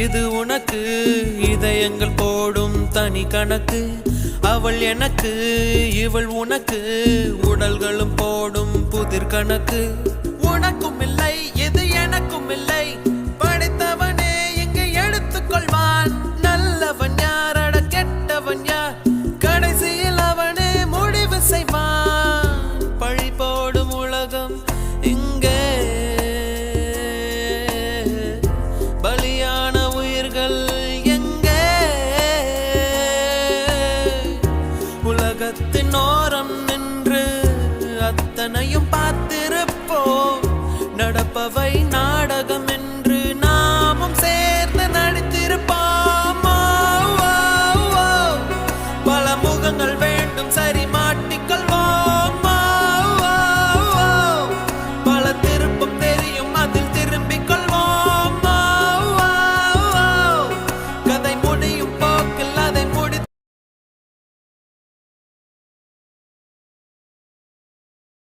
இது உனக்கு இதயங்கள் போடும் தனி கணக்கு. அவள் எனக்கு இவள் உனக்கு உடல்களும் போடும் புதிர் கணக்கு. உனக்கும் இல்லை இது எனக்கும் இல்லை, படைத்தவனே இங்கு எடுத்துக்கொள்வான். நல்லவன் யாரட கெட்டவன் யார், கடைசியில் அவனே முடிவு செய்வான். பழி போடும் உலகம் இங்கே, பலியான உயிர்கள் எங்கே? உலகத்தின் ஓரம் நின்று அத்தனையும் பார்த்திருப்போம். நடப்பவை